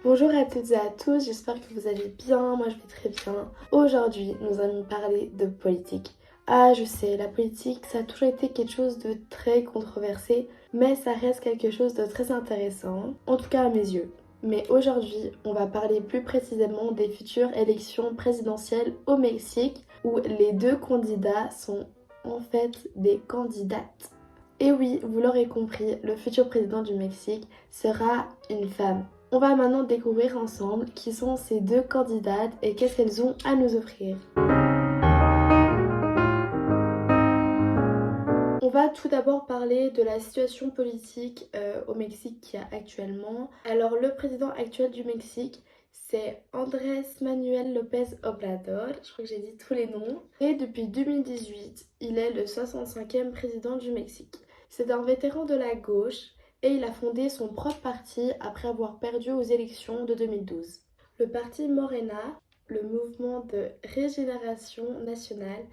Bonjour à toutes et à tous, j'espère que vous allez bien, moi je vais très bien. Aujourd'hui, nous allons parler de politique. Ah, je sais, la politique, ça a toujours été quelque chose de très controversé, mais ça reste quelque chose de très intéressant, en tout cas à mes yeux. Mais aujourd'hui, on va parler plus précisément des futures élections présidentielles au Mexique, où les deux candidats sont en fait des candidates. Et oui, vous l'aurez compris, le futur président du Mexique sera une femme. On va maintenant découvrir ensemble qui sont ces deux candidates et qu'est-ce qu'elles ont à nous offrir. On va tout d'abord parler de la situation politique au Mexique qu'il y a actuellement. Alors le président actuel du Mexique, c'est Andrés Manuel López Obrador, je crois que j'ai dit tous les noms. Et depuis 2018, il est le 65e président du Mexique. C'est un vétéran de la gauche et il a fondé son propre parti après avoir perdu aux élections de 2012. Le parti Morena, le mouvement de régénération nationale,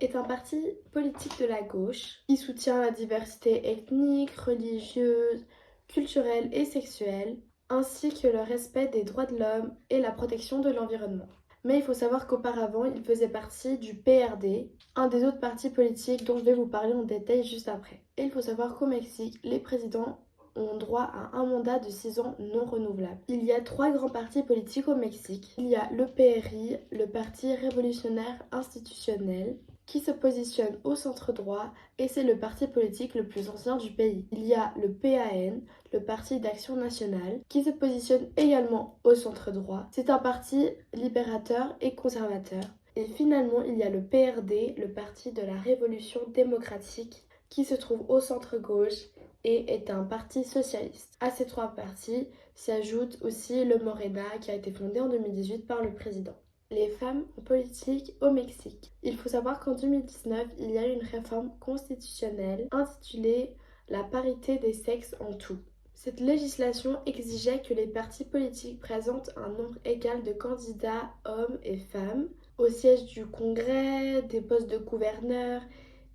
est un parti politique de la gauche qui soutient la diversité ethnique, religieuse, culturelle et sexuelle, ainsi que le respect des droits de l'homme et la protection de l'environnement. Mais il faut savoir qu'auparavant, il faisait partie du PRD, un des autres partis politiques dont je vais vous parler en détail juste après. Et il faut savoir qu'au Mexique, les présidents ont droit à un mandat de 6 ans non renouvelable. Il y a 3 grands partis politiques au Mexique. Il y a le PRI, le Parti révolutionnaire institutionnel, qui se positionne au centre droit et c'est le parti politique le plus ancien du pays. Il y a le PAN, le Parti d'action nationale, qui se positionne également au centre droit. C'est un parti libérateur et conservateur. Et finalement, il y a le PRD, le Parti de la Révolution démocratique, qui se trouve au centre-gauche et est un parti socialiste. À ces 3 partis s'y ajoute aussi le Morena qui a été fondé en 2018 par le président. Les femmes en politique au Mexique. Il faut savoir qu'en 2019, il y a eu une réforme constitutionnelle intitulée La parité des sexes en tout. Cette législation exigeait que les partis politiques présentent un nombre égal de candidats hommes et femmes au siège du Congrès, des postes de gouverneurs,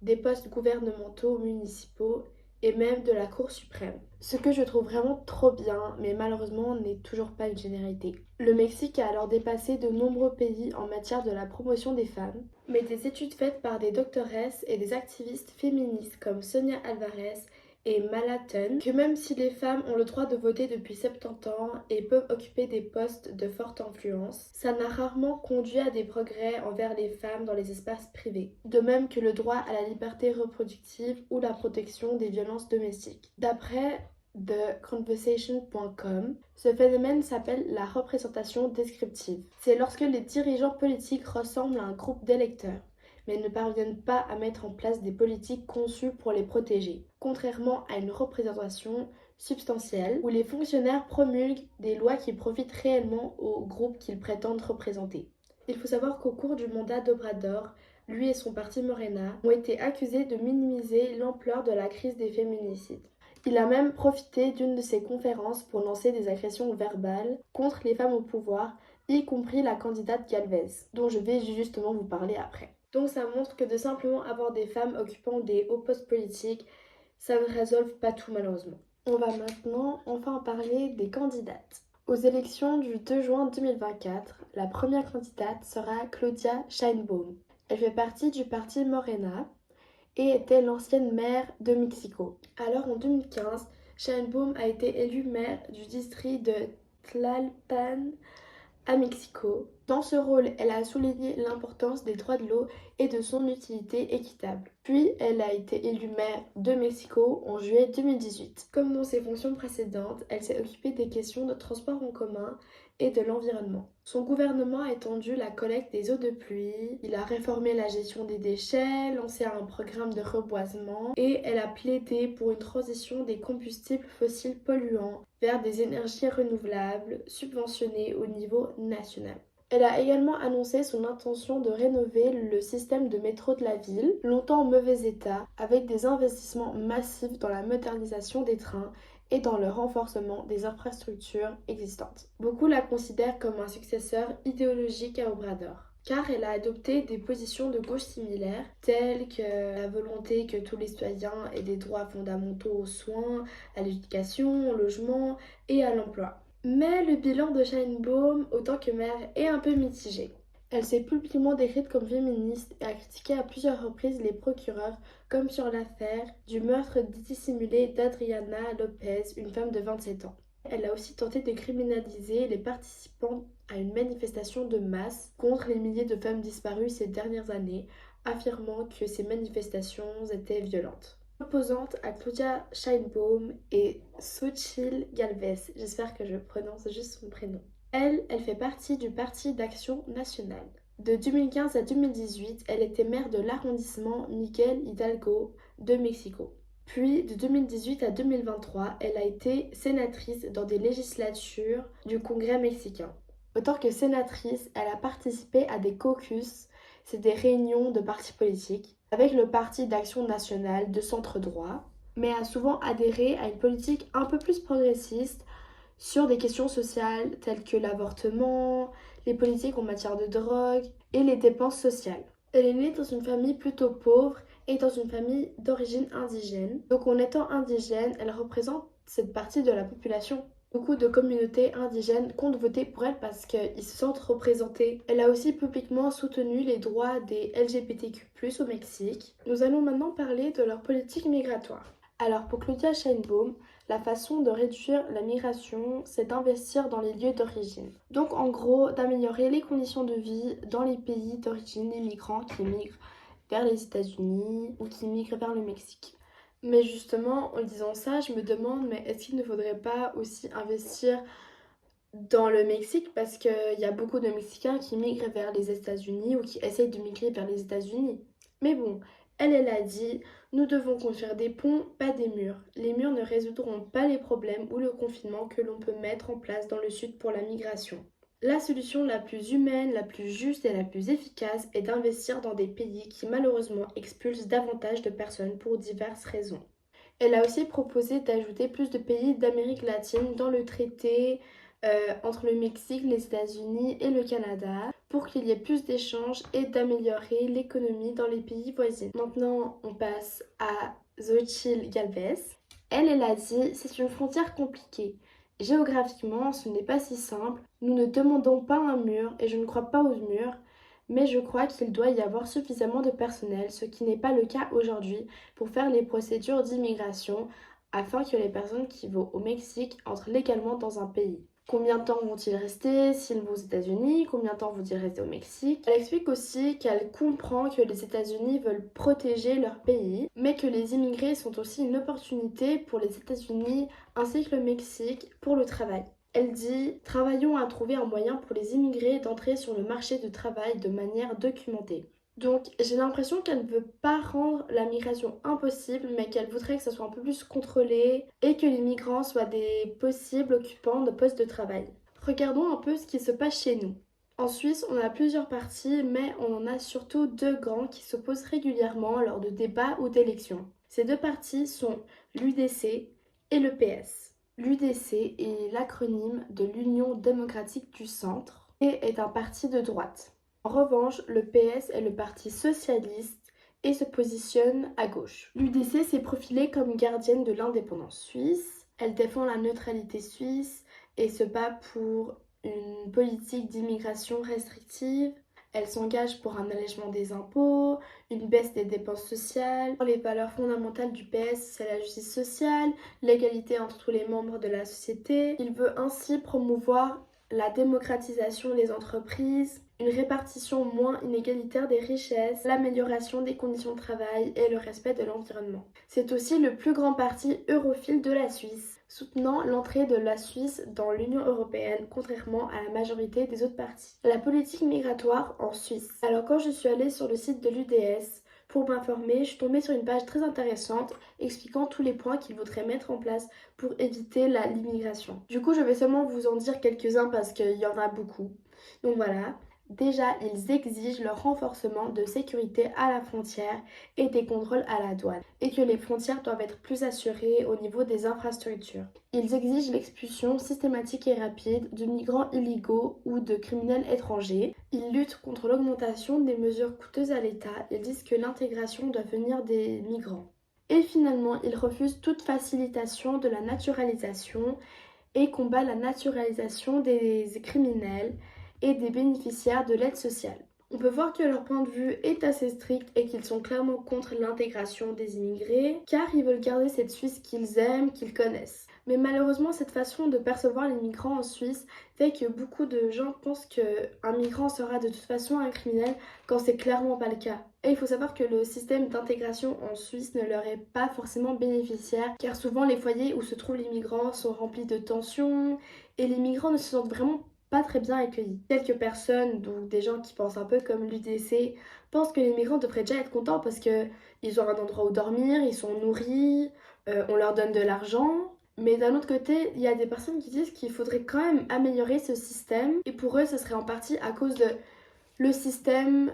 des postes gouvernementaux municipaux et même de la Cour suprême. Ce que je trouve vraiment trop bien, mais malheureusement n'est toujours pas une généralité. Le Mexique a alors dépassé de nombreux pays en matière de la promotion des femmes, mais des études faites par des doctoresses et des activistes féministes comme Sonia Alvarez et Malaton, que même si les femmes ont le droit de voter depuis 70 ans et peuvent occuper des postes de forte influence, ça n'a rarement conduit à des progrès envers les femmes dans les espaces privés, de même que le droit à la liberté reproductive ou la protection des violences domestiques. D'après TheConversation.com, ce phénomène s'appelle la représentation descriptive. C'est lorsque les dirigeants politiques ressemblent à un groupe d'électeurs, mais ne parviennent pas à mettre en place des politiques conçues pour les protéger, contrairement à une représentation substantielle où les fonctionnaires promulguent des lois qui profitent réellement aux groupes qu'ils prétendent représenter. Il faut savoir qu'au cours du mandat d'Obrador, lui et son parti Morena ont été accusés de minimiser l'ampleur de la crise des féminicides. Il a même profité d'une de ses conférences pour lancer des agressions verbales contre les femmes au pouvoir, y compris la candidate Galvez, dont je vais justement vous parler après. Donc ça montre que de simplement avoir des femmes occupant des hauts postes politiques, ça ne résolve pas tout malheureusement. On va maintenant enfin parler des candidates. Aux élections du 2 juin 2024, la première candidate sera Claudia Sheinbaum. Elle fait partie du parti Morena et était l'ancienne maire de Mexico. Alors en 2015, Sheinbaum a été élue maire du district de Tlalpan à Mexico. Dans ce rôle, elle a souligné l'importance des droits de l'eau et de son utilité équitable. Puis, elle a été élue maire de Mexico en juillet 2018. Comme dans ses fonctions précédentes, elle s'est occupée des questions de transport en commun et de l'environnement. Son gouvernement a étendu la collecte des eaux de pluie, il a réformé la gestion des déchets, lancé un programme de reboisement et elle a plaidé pour une transition des combustibles fossiles polluants vers des énergies renouvelables subventionnées au niveau national. Elle a également annoncé son intention de rénover le système de métro de la ville, longtemps en mauvais état, avec des investissements massifs dans la modernisation des trains et dans le renforcement des infrastructures existantes. Beaucoup la considèrent comme un successeur idéologique à Obrador, car elle a adopté des positions de gauche similaires, telles que la volonté que tous les citoyens aient des droits fondamentaux aux soins, à l'éducation, au logement et à l'emploi. Mais le bilan de Sheinbaum, autant que mère, est un peu mitigé. Elle s'est publiquement décrite comme féministe et a critiqué à plusieurs reprises les procureurs, comme sur l'affaire du meurtre dissimulé d'Adriana Lopez, une femme de 27 ans. Elle a aussi tenté de criminaliser les participants à une manifestation de masse contre les milliers de femmes disparues ces dernières années, affirmant que ces manifestations étaient violentes. Opposante à Claudia Sheinbaum et Xochitl Gálvez, j'espère que je prononce juste son prénom. Elle fait partie du Parti d'Action Nationale. De 2015 à 2018, elle était maire de l'arrondissement Miguel Hidalgo de Mexico. Puis, de 2018 à 2023, elle a été sénatrice dans des législatures du Congrès mexicain. Autant que sénatrice, elle a participé à des caucus, c'est des réunions de partis politiques, avec le Parti d'Action Nationale de centre droit, mais a souvent adhéré à une politique un peu plus progressiste sur des questions sociales telles que l'avortement, les politiques en matière de drogue et les dépenses sociales. Elle est née dans une famille plutôt pauvre et dans une famille d'origine indigène. Donc en étant indigène, elle représente cette partie de la population. Beaucoup de communautés indigènes comptent voter pour elle parce qu'ils se sentent représentés. Elle a aussi publiquement soutenu les droits des LGBTQ+, au Mexique. Nous allons maintenant parler de leur politique migratoire. Alors pour Claudia Sheinbaum, la façon de réduire la migration, c'est d'investir dans les lieux d'origine. Donc en gros, d'améliorer les conditions de vie dans les pays d'origine des migrants qui migrent vers les États-Unis ou qui migrent vers le Mexique. Mais justement, en disant ça, je me demande, mais est-ce qu'il ne faudrait pas aussi investir dans le Mexique parce qu'il y a beaucoup de Mexicains qui migrent vers les États-Unis ou qui essayent de migrer vers les États-Unis. Mais bon, elle a dit, nous devons construire des ponts, pas des murs. Les murs ne résoudront pas les problèmes ou le confinement que l'on peut mettre en place dans le sud pour la migration. La solution la plus humaine, la plus juste et la plus efficace est d'investir dans des pays qui malheureusement expulsent davantage de personnes pour diverses raisons. Elle a aussi proposé d'ajouter plus de pays d'Amérique latine dans le traité entre le Mexique, les États-Unis et le Canada pour qu'il y ait plus d'échanges et d'améliorer l'économie dans les pays voisins. Maintenant, on passe à Xochitl Gálvez. Elle a dit, c'est une frontière compliquée. Géographiquement, ce n'est pas si simple. Nous ne demandons pas un mur et je ne crois pas aux murs, mais je crois qu'il doit y avoir suffisamment de personnel, ce qui n'est pas le cas aujourd'hui, pour faire les procédures d'immigration afin que les personnes qui vont au Mexique entrent légalement dans un pays. Combien de temps vont-ils rester s'ils vont aux États-Unis? Combien de temps vont-ils rester au Mexique? Elle explique aussi qu'elle comprend que les États-Unis veulent protéger leur pays, mais que les immigrés sont aussi une opportunité pour les États-Unis ainsi que le Mexique pour le travail. Elle dit « Travaillons à trouver un moyen pour les immigrés d'entrer sur le marché du travail de manière documentée ». Donc j'ai l'impression qu'elle ne veut pas rendre la migration impossible, mais qu'elle voudrait que ça soit un peu plus contrôlé et que les migrants soient des possibles occupants de postes de travail. Regardons un peu ce qui se passe chez nous. En Suisse, on a plusieurs partis, mais on en a surtout deux grands qui s'opposent régulièrement lors de débats ou d'élections. Ces deux partis sont l'UDC et le PS. L'UDC est l'acronyme de l'Union démocratique du centre et est un parti de droite. En revanche, le PS est le parti socialiste et se positionne à gauche. L'UDC s'est profilée comme gardienne de l'indépendance suisse. Elle défend la neutralité suisse et se bat pour une politique d'immigration restrictive. Elle s'engage pour un allègement des impôts, une baisse des dépenses sociales. Les valeurs fondamentales du PS, c'est la justice sociale, l'égalité entre tous les membres de la société. Il veut ainsi promouvoir la démocratisation des entreprises, une répartition moins inégalitaire des richesses, l'amélioration des conditions de travail et le respect de l'environnement. C'est aussi le plus grand parti europhile de la Suisse, soutenant l'entrée de la Suisse dans l'Union européenne, contrairement à la majorité des autres partis. La politique migratoire en Suisse. Alors quand je suis allée sur le site de l'UDS, pour m'informer, je suis tombée sur une page très intéressante expliquant tous les points qu'ils voudraient mettre en place pour éviter l'immigration. Du coup, je vais seulement vous en dire quelques-uns parce qu'il y en a beaucoup. Donc voilà. Déjà, ils exigent le renforcement de sécurité à la frontière et des contrôles à la douane, et que les frontières doivent être plus assurées au niveau des infrastructures. Ils exigent l'expulsion systématique et rapide de migrants illégaux ou de criminels étrangers. Ils luttent contre l'augmentation des mesures coûteuses à l'État. Ils disent que l'intégration doit venir des migrants. Et finalement, ils refusent toute facilitation de la naturalisation et combat la naturalisation des criminels et des bénéficiaires de l'aide sociale. On peut voir que leur point de vue est assez strict et qu'ils sont clairement contre l'intégration des immigrés car ils veulent garder cette Suisse qu'ils aiment, qu'ils connaissent. Mais malheureusement, cette façon de percevoir les migrants en Suisse fait que beaucoup de gens pensent qu'un migrant sera de toute façon un criminel quand c'est clairement pas le cas. Et il faut savoir que le système d'intégration en Suisse ne leur est pas forcément bénéficiaire car souvent les foyers où se trouvent les migrants sont remplis de tensions et les migrants ne se sentent vraiment pas très bien accueillis. Quelques personnes, donc des gens qui pensent un peu comme l'UDC, pensent que les migrants devraient déjà être contents parce qu'ils ont un endroit où dormir, ils sont nourris, on leur donne de l'argent. Mais d'un autre côté, il y a des personnes qui disent qu'il faudrait quand même améliorer ce système et pour eux, ce serait en partie à cause de le système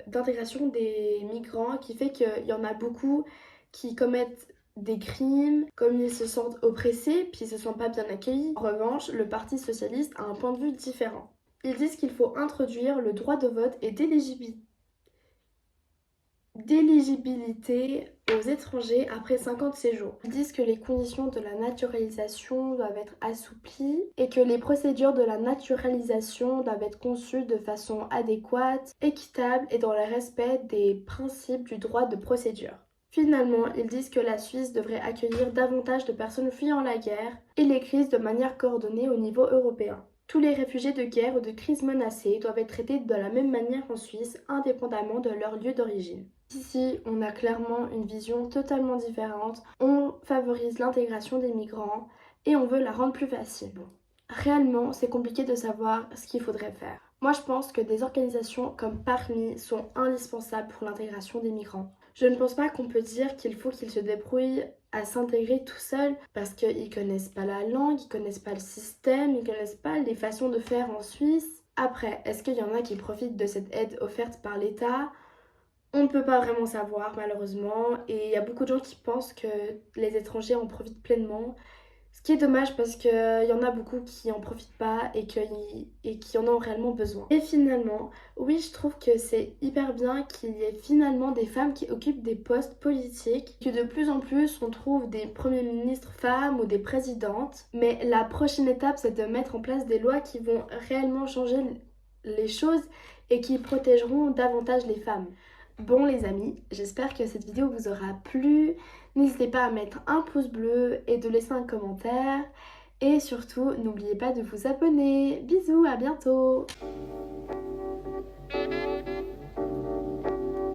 d'intégration des migrants qui fait qu'il y en a beaucoup qui commettent des crimes, comme ils se sentent oppressés, puis ils se sentent pas bien accueillis. En revanche, le Parti socialiste a un point de vue différent. Ils disent qu'il faut introduire le droit de vote et d'éligibilité aux étrangers après 50 séjours. Ils disent que les conditions de la naturalisation doivent être assouplies et que les procédures de la naturalisation doivent être conçues de façon adéquate, équitable et dans le respect des principes du droit de procédure. Finalement, ils disent que la Suisse devrait accueillir davantage de personnes fuyant la guerre et les crises de manière coordonnée au niveau européen. Tous les réfugiés de guerre ou de crise menacés doivent être traités de la même manière en Suisse, indépendamment de leur lieu d'origine. Ici, on a clairement une vision totalement différente. On favorise l'intégration des migrants et on veut la rendre plus facile. Bon, réellement, c'est compliqué de savoir ce qu'il faudrait faire. Moi, je pense que des organisations comme Parmi sont indispensables pour l'intégration des migrants. Je ne pense pas qu'on peut dire qu'il faut qu'ils se débrouillent à s'intégrer tout seuls parce qu'ils connaissent pas la langue, ils connaissent pas le système, ils connaissent pas les façons de faire en Suisse. Après, est-ce qu'il y en a qui profitent de cette aide offerte par l'État ? On ne peut pas vraiment savoir malheureusement et il y a beaucoup de gens qui pensent que les étrangers en profitent pleinement. Ce qui est dommage parce qu'il y en a beaucoup qui en profitent pas et qui en ont réellement besoin. Et finalement, oui, je trouve que c'est hyper bien qu'il y ait finalement des femmes qui occupent des postes politiques, que de plus en plus on trouve des premiers ministres femmes ou des présidentes. Mais la prochaine étape, c'est de mettre en place des lois qui vont réellement changer les choses et qui protégeront davantage les femmes. Bon les amis, j'espère que cette vidéo vous aura plu. N'hésitez pas à mettre un pouce bleu et de laisser un commentaire. Et surtout, n'oubliez pas de vous abonner. Bisous, à bientôt!